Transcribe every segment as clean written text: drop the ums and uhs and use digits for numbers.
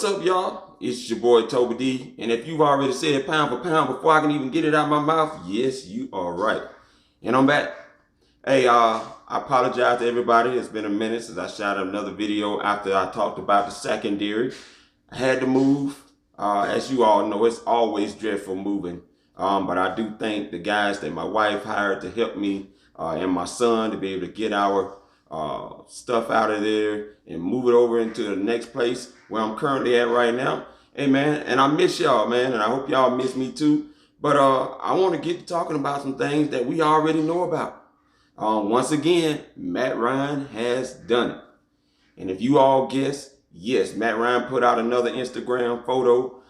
What's up, y'all? It's your boy Toby D, and if you've already said pound for pound before I can even get it out of my mouth, yes, you are right. And I'm back. Hey, I apologize to everybody. It's been a minute since I shot another video after I talked about the secondary. I had to move. As you all know, it's always dreadful moving. But I do thank the guys that my wife hired to help me and my son to be able to get our stuff out of there and move it over into the next place where I'm currently at right now. Hey man, and I miss y'all, man, and I hope y'all miss me too. But I want to get to talking about some things that we already know about. Once again, Matt Ryan has done it. And if you all guess, yes, Matt Ryan put out another Instagram photo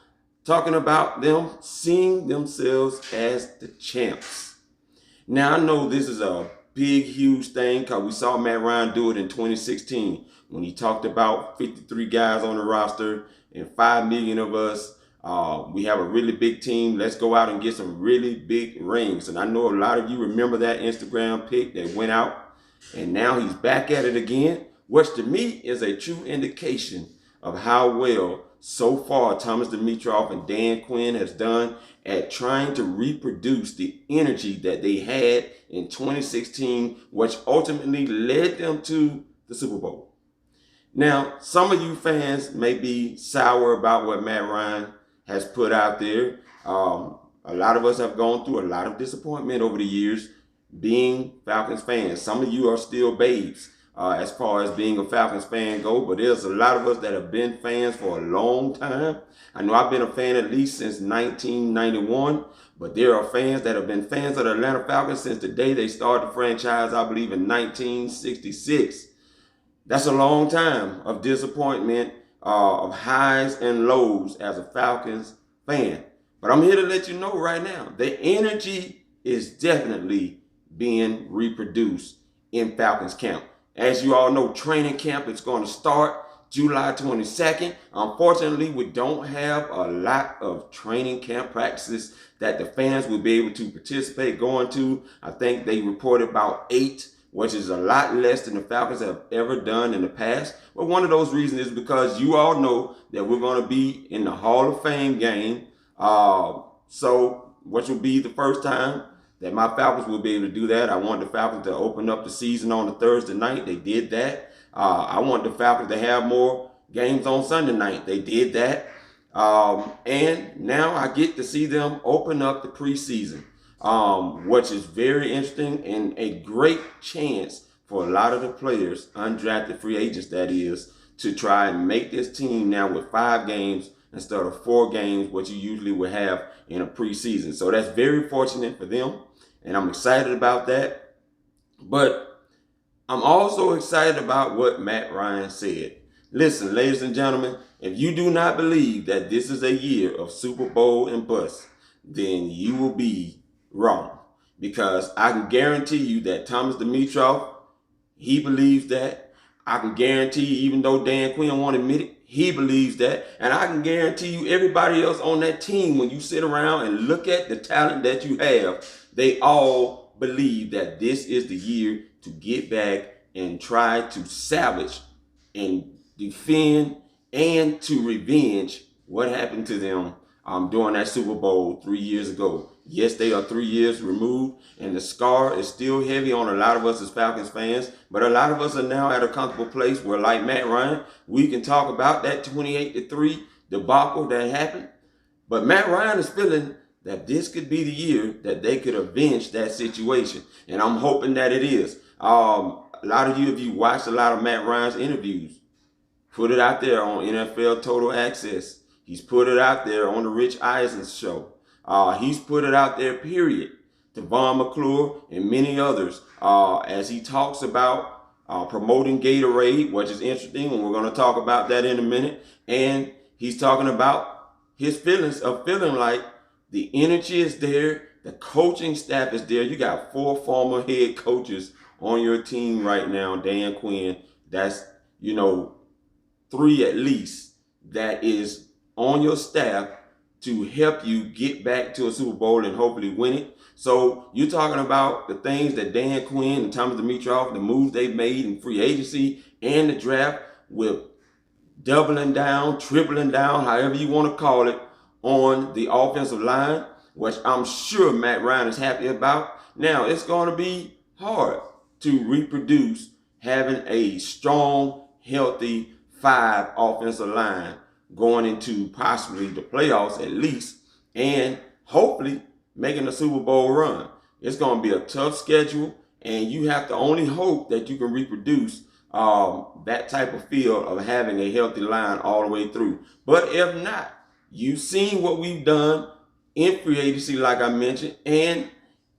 talking about them seeing themselves as the champs. Now I know this is a big, huge thing because we saw Matt Ryan do it in 2016 when he talked about 53 guys on the roster and 5 million of us. We have a really big team. Let's go out and get some really big rings. And I know a lot of you remember that Instagram pic that went out. And now he's back at it again, which to me is a true indication of how well so far Thomas Dimitroff and Dan Quinn has done at trying to reproduce the energy that they had in 2016, which ultimately led them to the Super Bowl. Now, some of you fans may be sour about what Matt Ryan has put out there. A lot of us have gone through a lot of disappointment over the years being Falcons fans. Some of you are still babes as far as being a Falcons fan go, but there's a lot of us that have been fans for a long time. I know I've been a fan at least since 1991, but there are fans that have been fans of the Atlanta Falcons since the day they started the franchise, I believe in 1966. That's a long time of disappointment, of highs and lows as a Falcons fan. But I'm here to let you know right now, the energy is definitely being reproduced in Falcons camp. As you all know, training camp is going to start July 22nd. Unfortunately, we don't have a lot of training camp practices that the fans will be able to participate going to. I think they reported about 8, which is a lot less than the Falcons have ever done in the past. But one of those reasons is because you all know that we're going to be in the Hall of Fame game. Which will be the first time that my Falcons will be able to do that. I want the Falcons to open up the season on a Thursday night. They did that. I want the Falcons to have more games on Sunday night. They did that. And now I get to see them open up the preseason, which is very interesting and a great chance for a lot of the players, undrafted free agents that is, to try and make this team now with 5 games instead of 4 games, what you usually would have in a preseason. So that's very fortunate for them, and I'm excited about that. But I'm also excited about what Matt Ryan said. Listen, ladies and gentlemen, if you do not believe that this is a year of Super Bowl and bust, then you will be wrong. Because I can guarantee you that Thomas Dimitroff, he believes that. I can guarantee you, even though Dan Quinn won't admit it, he believes that. And I can guarantee you everybody else on that team, when you sit around and look at the talent that you have, they all believe that this is the year to get back and try to salvage and defend and to revenge what happened to them during that Super Bowl 3 years ago. Yes, they are 3 years removed, and the scar is still heavy on a lot of us as Falcons fans, but a lot of us are now at a comfortable place where, like Matt Ryan, we can talk about that 28-3 debacle that happened. But Matt Ryan is feeling that this could be the year that they could avenge that situation, and I'm hoping that it is. A lot of you, if you watched a lot of Matt Ryan's interviews, put it out there on NFL Total Access. He's put it out there on the Rich Eisen show. He's put it out there, period, to Vaughn McClure and many others, as he talks about promoting Gatorade, which is interesting, and we're going to talk about that in a minute. And he's talking about his feelings of feeling like the energy is there, the coaching staff is there. You got 4 former head coaches on your team right now, Dan Quinn. That's, 3 at least that is on your staff to help you get back to a Super Bowl and hopefully win it. So you're talking about the things that Dan Quinn and Thomas Dimitroff, the moves they've made in free agency and the draft with doubling down, tripling down, however you want to call it, on the offensive line, which I'm sure Matt Ryan is happy about. Now, it's going to be hard to reproduce having a strong, healthy 5 offensive line going into possibly the playoffs at least, and hopefully making a Super Bowl run. It's going to be a tough schedule, and you have to only hope that you can reproduce that type of feel of having a healthy line all the way through. But if not, you've seen what we've done in free agency, like I mentioned, and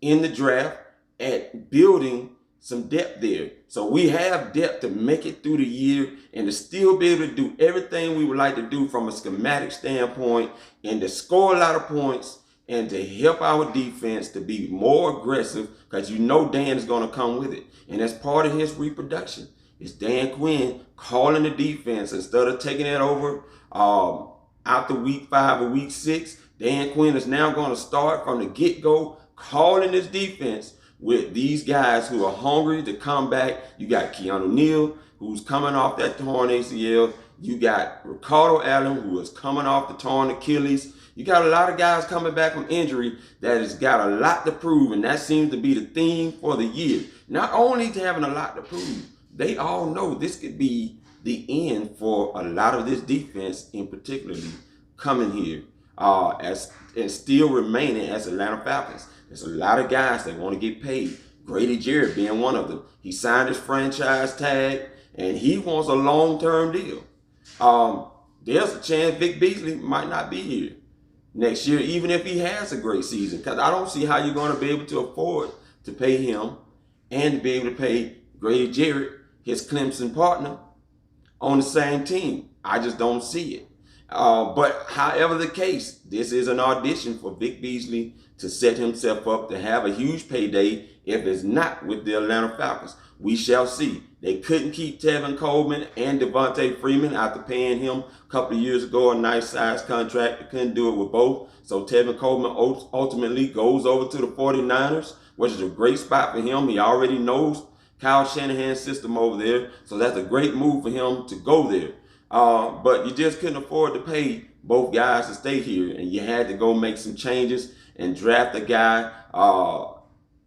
in the draft at building some depth there. So we have depth to make it through the year and to still be able to do everything we would like to do from a schematic standpoint, and to score a lot of points and to help our defense to be more aggressive, because you know Dan is going to come with it. And that's part of his reproduction. It's Dan Quinn calling the defense instead of taking it over after week 5 or week 6. Dan Quinn is now going to start from the get-go calling his defense with these guys who are hungry to come back. You got Keanu Neal, who's coming off that torn ACL. You got Ricardo Allen, who is coming off the torn Achilles. You got a lot of guys coming back from injury that has got a lot to prove, and that seems to be the theme for the year. Not only having a lot to prove, they all know this could be the end for a lot of this defense, in particularly coming here and still remaining as Atlanta Falcons. There's a lot of guys that want to get paid. Grady Jarrett being one of them. He signed his franchise tag, and he wants a long-term deal. There's a chance Vic Beasley might not be here next year, even if he has a great season, because I don't see how you're going to be able to afford to pay him and to be able to pay Grady Jarrett, his Clemson partner, on the same team. I just don't see it. But however the case, this is an audition for Vic Beasley to set himself up to have a huge payday if it's not with the Atlanta Falcons. We shall see. They couldn't keep Tevin Coleman and Devontae Freeman after paying him a couple of years ago a nice size contract. They couldn't do it with both. So Tevin Coleman ultimately goes over to the 49ers, which is a great spot for him. He already knows Kyle Shanahan's system over there. So that's a great move for him to go there. But you just couldn't afford to pay both guys to stay here, and you had to go make some changes and draft a guy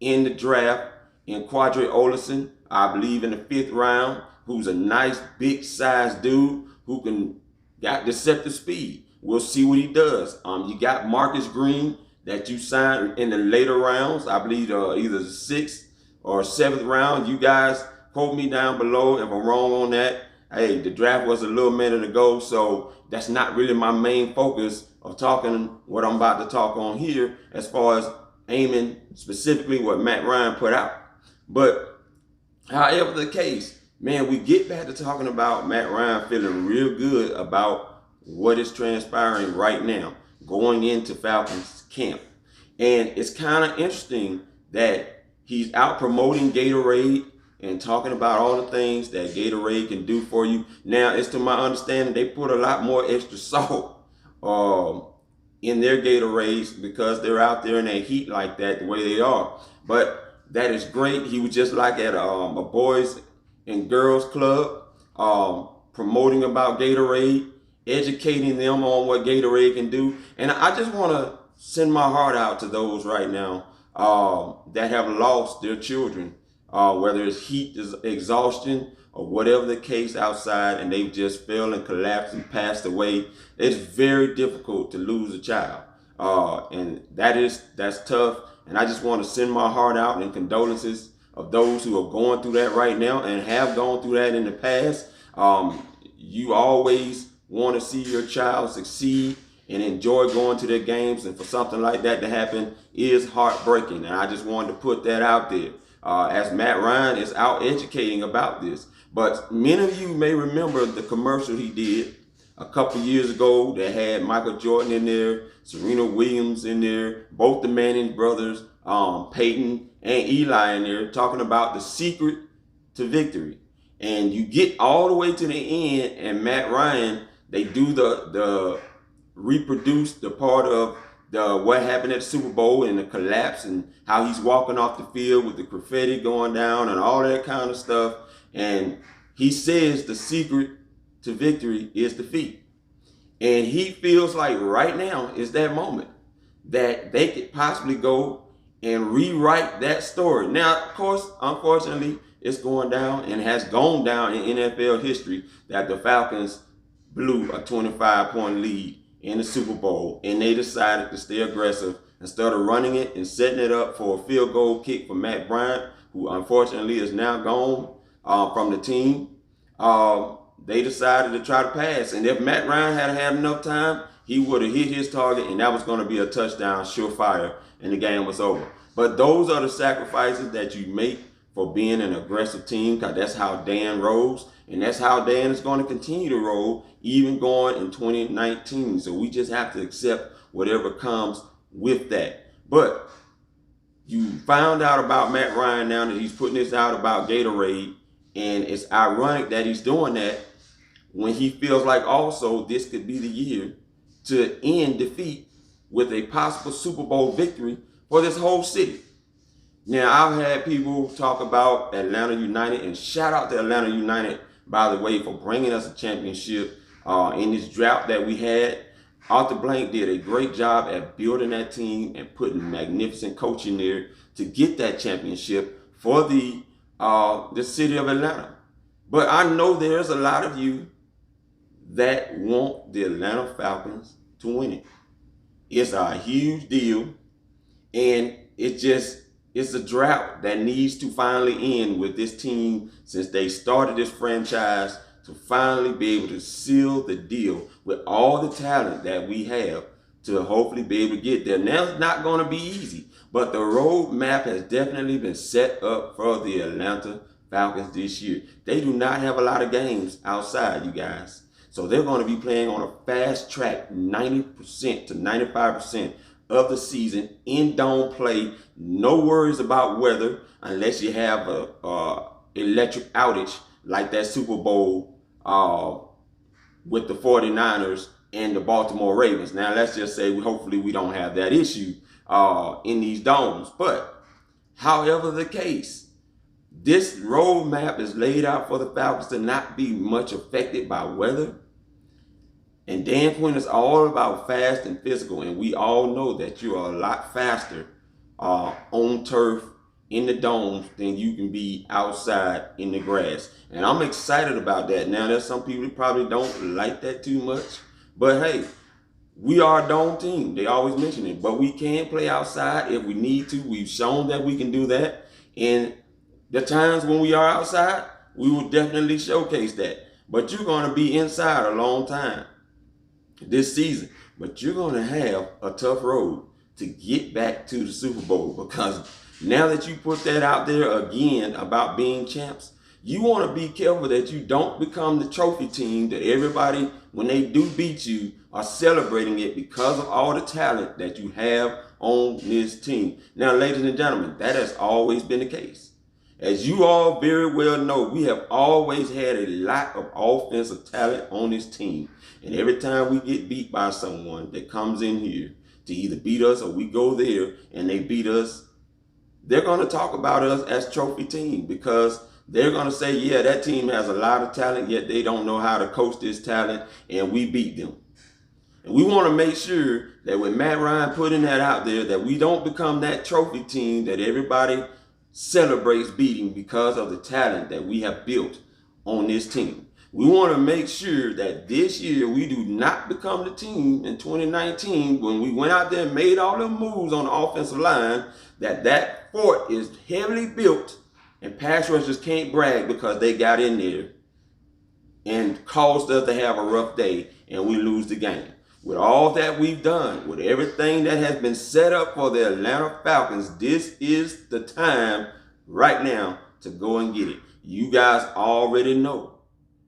in the draft in Quadre Olison, I believe in the 5th round, who's a nice big size dude who got deceptive speed. We'll see what he does. You got Marcus Green that you signed in the later rounds, I believe either the 6th or 7th round. You guys quote me down below if I'm wrong on that. Hey, the draft was a little minute ago, so that's not really my main focus of talking what I'm about to talk on here as far as aiming specifically what Matt Ryan put out. But however the case, man, we get back to talking about Matt Ryan feeling real good about what is transpiring right now going into Falcons camp. And it's kind of interesting that he's out promoting Gatorade and talking about all the things that Gatorade can do for you. Now, it's to my understanding, they put a lot more extra salt in their Gatorades because they're out there in that heat like that, the way they are. But that is great. He was just like at a boys and girls club, promoting about Gatorade, educating them on what Gatorade can do. And I just want to send my heart out to those right now that have lost their children, whether it's heat exhaustion or whatever the case outside, and they've just fell and collapsed and passed away. It's very difficult to lose a child, and that's tough. And I just want to send my heart out and condolences of those who are going through that right now and have gone through that in the past. You always want to see your child succeed and enjoy going to their games, and for something like that to happen is heartbreaking. And I just wanted to put that out there as Matt Ryan is out educating about this. But many of you may remember the commercial he did a couple years ago that had Michael Jordan in there, Serena Williams in there, both the Manning brothers, Peyton and Eli in there, talking about the secret to victory. And you get all the way to the end, and Matt Ryan, they do the reproduce the part of what happened at the Super Bowl and the collapse and how he's walking off the field with the graffiti going down and all that kind of stuff. And he says the secret to victory is defeat. And he feels like right now is that moment that they could possibly go and rewrite that story. Now, of course, unfortunately, it's going down and has gone down in NFL history that the Falcons blew a 25-point lead in the Super Bowl, and they decided to stay aggressive instead of running it and setting it up for a field goal kick for Matt Bryant, who unfortunately is now gone from the team. They decided to try to pass, and if Matt Ryan had had enough time, he would have hit his target, and that was going to be a touchdown, surefire, and the game was over. But those are the sacrifices that you make for being an aggressive team, because that's how Dan rolls, and that's how Dan is going to continue to roll, even going in 2019. So we just have to accept whatever comes with that. But you found out about Matt Ryan now that he's putting this out about Gatorade, and it's ironic that he's doing that when he feels like also this could be the year to end defeat with a possible Super Bowl victory for this whole city. Now, I've had people talk about Atlanta United, and shout out to Atlanta United, by the way, for bringing us a championship in this drought that we had. Arthur Blank did a great job at building that team and putting magnificent coaching there to get that championship for the city of Atlanta. But I know there's a lot of you that want the Atlanta Falcons to win it. It's a huge deal, and it's a drought that needs to finally end with this team since they started this franchise, to finally be able to seal the deal with all the talent that we have to hopefully be able to get there. Now, it's not going to be easy, but the roadmap has definitely been set up for the Atlanta Falcons this year. They do not have a lot of games outside, you guys. So they're going to be playing on a fast track 90% to 95% of the season in dome play. No worries about weather unless you have a electric outage like that Super Bowl with the 49ers and the Baltimore Ravens. Now, let's just say hopefully we don't have that issue in these domes. But however the case, this roadmap is laid out for the Falcons to not be much affected by weather. And Dan Quinn is all about fast and physical, and we all know that you are a lot faster on turf in the domes than you can be outside in the grass. And I'm excited about that. Now, there's some people who probably don't like that too much, but hey, we are a dome team. They always mention it, but we can play outside if we need to. We've shown that we can do that. And the times when we are outside, we will definitely showcase that. But you're going to be inside a long time this season, but you're going to have a tough road to get back to the Super Bowl, because now that you put that out there again about being champs, you want to be careful that you don't become the trophy team that everybody, when they do beat you, are celebrating it because of all the talent that you have on this team. Now, ladies and gentlemen, that has always been the case. As you all very well know, we have always had a lot of offensive talent on this team. And every time we get beat by someone that comes in here to either beat us or we go there and they beat us, they're going to talk about us as trophy team, because they're going to say, yeah, that team has a lot of talent, yet they don't know how to coach this talent, and we beat them. And we want to make sure that with Matt Ryan putting that out there, that we don't become that trophy team that everybody celebrates beating because of the talent that we have built on this team. We want to make sure that this year we do not become the team in 2019 when we went out there and made all the moves on the offensive line, that fort is heavily built and pass rushers can't brag because they got in there and caused us to have a rough day and we lose the game. With all that we've done, with everything that has been set up for the Atlanta Falcons, this is the time right now to go and get it. You guys already know.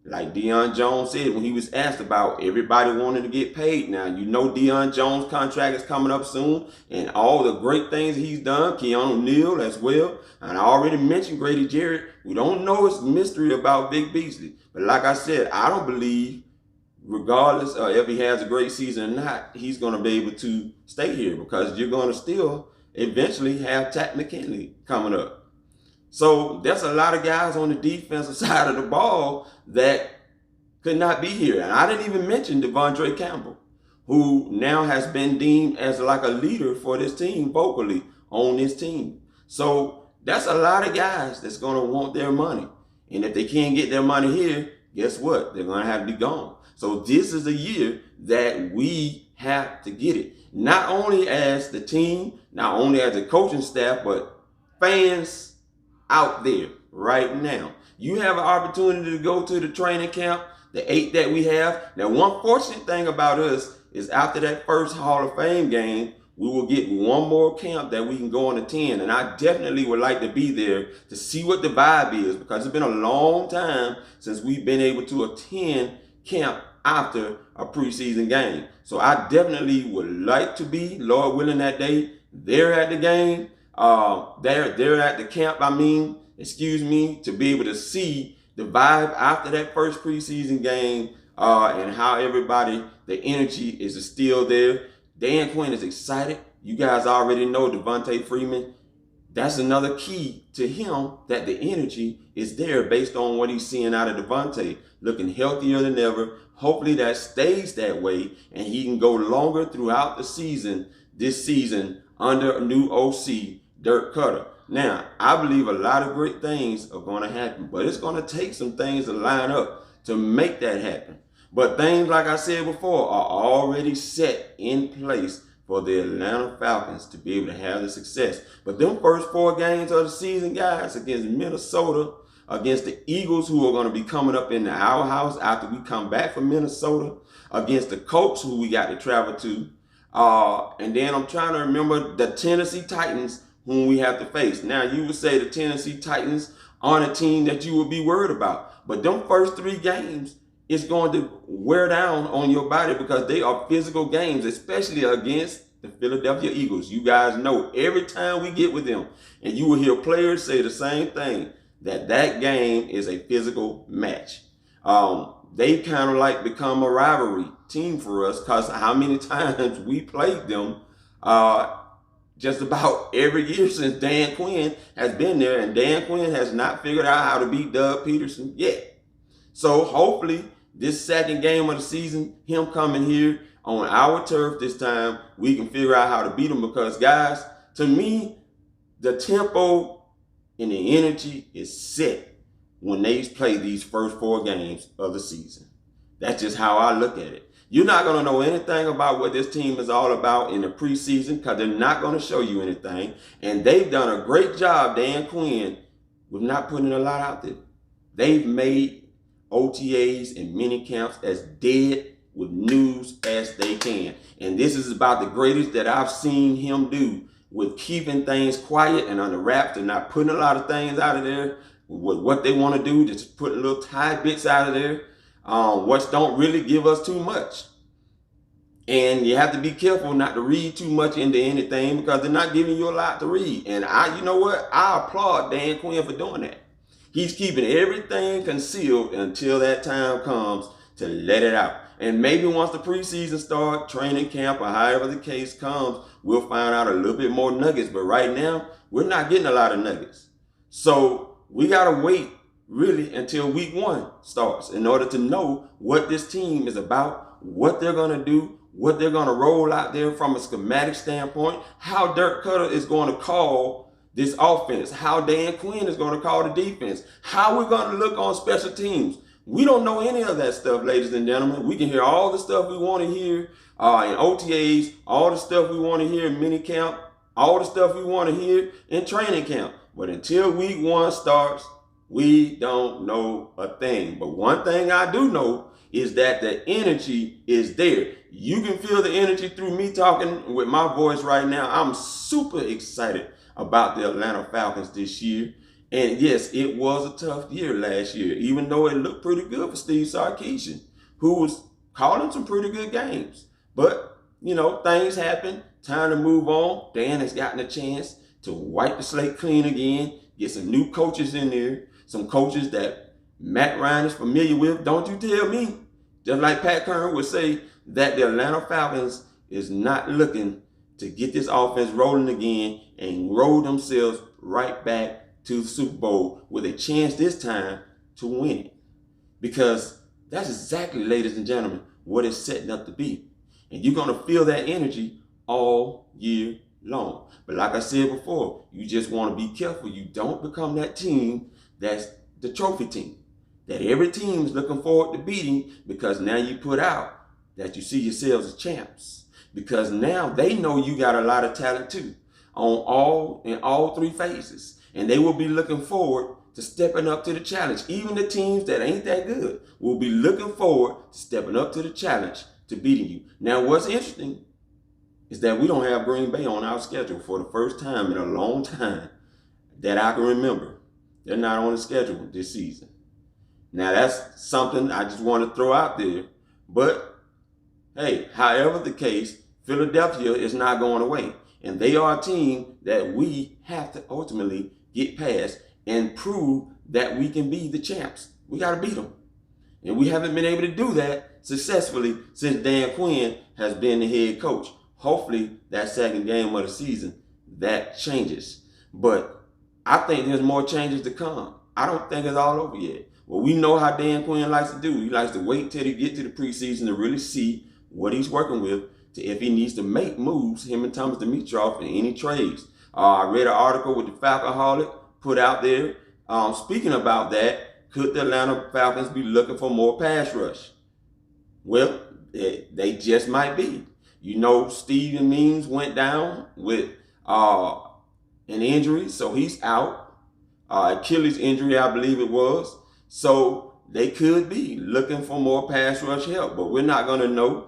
Like Deion Jones said when he was asked about everybody wanting to get paid now. You know Deion Jones' contract is coming up soon, and all the great things he's done, Keanu Neal as well. And I already mentioned Grady Jarrett. We don't know his mystery about Vic Beasley. But like I said, I don't believe, regardless of if he has a great season or not, he's going to be able to stay here, because you're going to still eventually have Tat McKinley coming up. So there's a lot of guys on the defensive side of the ball that could not be here. And I didn't even mention Devondre Campbell, who now has been deemed as like a leader for this team vocally on this team. So that's a lot of guys that's going to want their money. And if they can't get their money here, guess what? They're going to have to be gone. So this is a year that we have to get it. Not only as the team, not only as the coaching staff, but fans out there right now. You have an opportunity to go to the training camp, the 8 that we have. Now, one fortunate thing about us is after that first Hall of Fame game, we will get one more camp that we can go and attend. And I definitely would like to be there to see what the vibe is, because it's been a long time since we've been able to attend camp after a preseason game. So I definitely would like to be, Lord willing, that day there at the game, there at the camp, to be able to see the vibe after that first preseason game, and how everybody, the energy is still there. Dan Quinn is excited. You guys already know Devontae Freeman. That's another key to him, that the energy is there based on what he's seeing out of Devontae, looking healthier than ever. Hopefully that stays that way and he can go longer throughout the season, this season, under a new OC, Dirk Cutter. Now, I believe a lot of great things are going to happen, but it's going to take some things to line up to make that happen. But things, like I said before, are already set in place for the Atlanta Falcons to be able to have the success. But them first 4 games of the season, guys, against Minnesota, against the Eagles, who are going to be coming up in our house after we come back from Minnesota, against the Colts, who we got to travel to, and then I'm trying to remember the Tennessee Titans, whom we have to face. Now, you would say the Tennessee Titans aren't a team that you would be worried about, but them first 3 games, it's going to wear down on your body because they are physical games, especially against the Philadelphia Eagles. You guys know every time we get with them, and you will hear players say the same thing, that game is a physical match. They kind of like become a rivalry team for us, because how many times we played them just about every year since Dan Quinn has been there, and Dan Quinn has not figured out how to beat Doug Peterson yet. So hopefully this second game of the season, him coming here on our turf this time, we can figure out how to beat him, because guys, to me, the tempo and the energy is set when they play these first 4 games of the season. That's just how I look at it. You're not going to know anything about what this team is all about in the preseason, because they're not going to show you anything. And they've done a great job, Dan Quinn, with not putting a lot out there. They've made OTAs and mini camps as dead with news as they can. And this is about the greatest that I've seen him do, with keeping things quiet and under wraps and not putting a lot of things out of there with what they want to do, just putting little tiny bits out of there, which don't really give us too much. And you have to be careful not to read too much into anything, because they're not giving you a lot to read. And you know what? I applaud Dan Quinn for doing that. He's keeping everything concealed until that time comes to let it out. And maybe once the preseason starts, training camp, or however the case comes, we'll find out a little bit more nuggets. But right now, we're not getting a lot of nuggets. So we got to wait really until week 1 starts in order to know what this team is about, what they're going to do, what they're going to roll out there from a schematic standpoint, how Dirk Cutter is going to call this offense, how Dan Quinn is going to call the defense, how we're going to look on special teams. We don't know any of that stuff, ladies and gentlemen. We can hear all the stuff we want to hear in OTAs, all the stuff we want to hear in minicamp, all the stuff we want to hear in training camp. But until week 1 starts, we don't know a thing. But one thing I do know is that the energy is there. You can feel the energy through me talking with my voice right now. I'm super excited about the Atlanta Falcons this year. And yes, it was a tough year last year, even though it looked pretty good for Steve Sarkisian, who was calling some pretty good games. But, you know, things happen. Time to move on. Dan has gotten a chance to wipe the slate clean again, get some new coaches in there, some coaches that Matt Ryan is familiar with. Don't you tell me, just like Pat Kern would say, that the Atlanta Falcons is not looking to get this offense rolling again and roll themselves right back to the Super Bowl with a chance this time to win it. Because That's exactly, ladies and gentlemen, what it's setting up to be. And you're going to feel that energy all year long. But like I said before, you just want to be careful. You don't become that team that's the trophy team, that every team is looking forward to beating, because now you put out that you see yourselves as champs. Because now they know you got a lot of talent too in all three phases. And they will be looking forward to stepping up to the challenge. Even the teams that ain't that good will be looking forward to stepping up to the challenge to beating you. Now, what's interesting is that we don't have Green Bay on our schedule for the first time in a long time that I can remember. They're not on the schedule this season. Now, that's something I just want to throw out there. But, hey, however the case, Philadelphia is not going away. And they are a team that we have to ultimately get past and prove that we can be the champs. We got to beat them. And we haven't been able to do that successfully since Dan Quinn has been the head coach. Hopefully, that second game of the season, that changes. But I think there's more changes to come. I don't think it's all over yet. Well, we know how Dan Quinn likes to do. He likes to wait till he get to the preseason to really see what he's working with, to if he needs to make moves, him and Thomas Dimitroff, in any trades. I read an article with the Falconholic put out there. Speaking about that, could the Atlanta Falcons be looking for more pass rush? Well, they just might be. You know, Steven Means went down with an injury, so he's out. Achilles injury, I believe it was. So they could be looking for more pass rush help, but we're not going to know.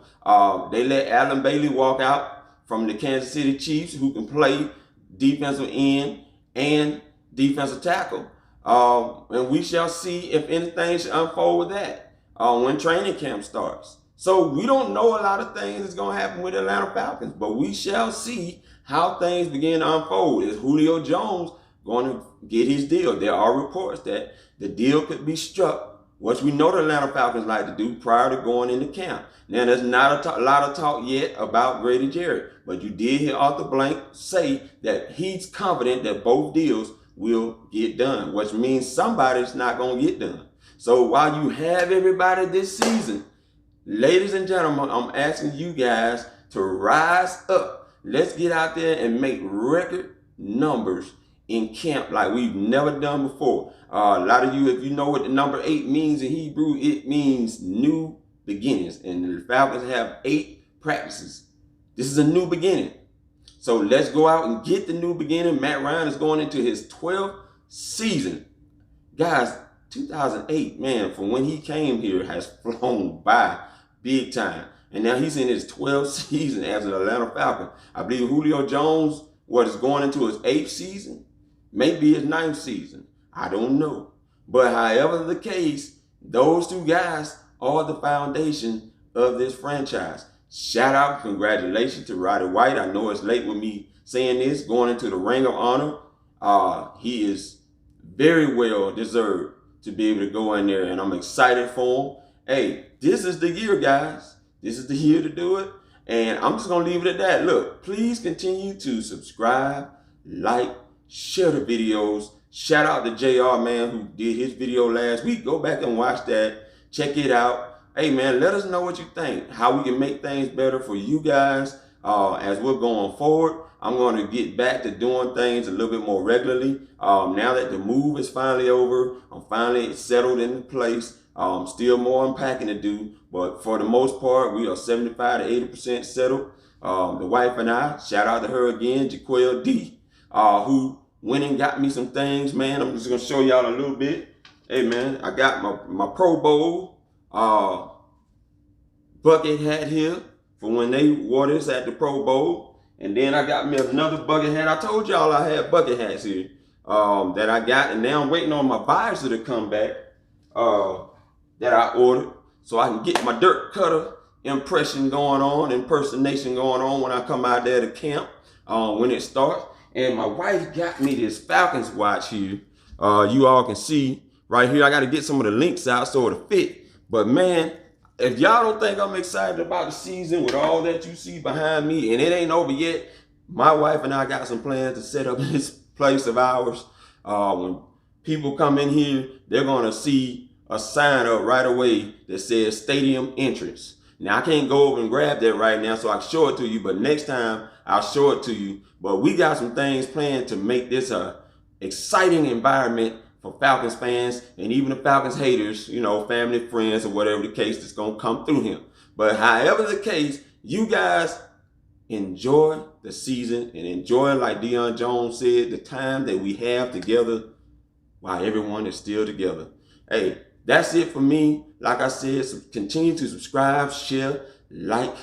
They let Alan Bailey walk out from the Kansas City Chiefs, who can play defensive end and defensive tackle. And we shall see if anything should unfold with that when training camp starts. So we don't know a lot of things that's going to happen with the Atlanta Falcons, but we shall see how things begin to unfold. Is Julio Jones going to get his deal? There are reports that the deal could be struck, which we know the Atlanta Falcons like to do prior to going into camp. Now, there's not a lot of talk yet about Grady Jarrett, but you did hear Arthur Blank say that he's confident that both deals will get done, which means somebody's not going to get done. So while you have everybody this season, ladies and gentlemen, I'm asking you guys to rise up. Let's get out there and make record numbers in camp like we've never done before. A lot of you, if you know what the number 8 means in Hebrew, it means new beginnings. And the Falcons have 8 practices. This is a new beginning. So let's go out and get the new beginning. Matt Ryan is going into his 12th season. Guys, 2008, man, from when he came here has flown by big time. And now he's in his 12th season as an Atlanta Falcon. I believe Julio Jones is going into his 8th season, maybe his 9th season. I don't know. But however the case, those two guys are the foundation of this franchise. Shout out, congratulations to Roddy White. I know it's late with me saying this, going into the Ring of Honor. He is very well deserved to be able to go in there, and I'm excited for him. Hey, this is the year, guys. This is the year to do it. And I'm just going to leave it at that. Look, please continue to subscribe, like, share the videos. Shout out to JR, man, who did his video last week. Go back and watch that. Check it out. Hey, man, let us know what you think, how we can make things better for you guys as we're going forward. I'm going to get back to doing things a little bit more regularly. Now that the move is finally over, I'm finally settled into place. Still more unpacking to do, but for the most part, we are 75 to 80% settled. The wife and I, shout out to her again, Jaquel D, who went and got me some things, man. I'm just going to show y'all a little bit. Hey, man, I got my Pro Bowl bucket hat here for when they wore this at the Pro Bowl. And then I got me another bucket hat. I told y'all I had bucket hats here that I got, and now I'm waiting on my visor to come back that I ordered, so I can get my dirt cutter impressionation going on when I come out there to camp when it starts. And my wife got me this Falcons watch here. You all can see right here. I got to get some of the links out so it'll fit. But man, if y'all don't think I'm excited about the season with all that you see behind me, and it ain't over yet, my wife and I got some plans to set up this place of ours. When people come in here, they're going to see a sign up right away that says stadium entrance. Now I can't go over and grab that right now, so I'll show it to you, but next time I'll show it to you. But we got some things planned to make this a exciting environment for Falcons fans and even the Falcons haters, you know, family, friends, or whatever the case that's gonna come through him. But however the case, you guys enjoy the season and enjoy, like Deion Jones said, the time that we have together while everyone is still together. Hey, that's it for me. Like I said, continue to subscribe, share, like,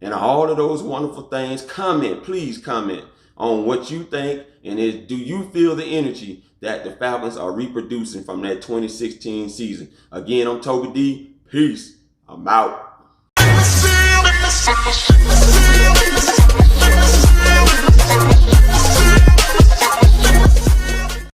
and all of those wonderful things. Comment, please comment on what you think, and do you feel the energy that the Falcons are reproducing from that 2016 season? Again, I'm Toby D. Peace. I'm out.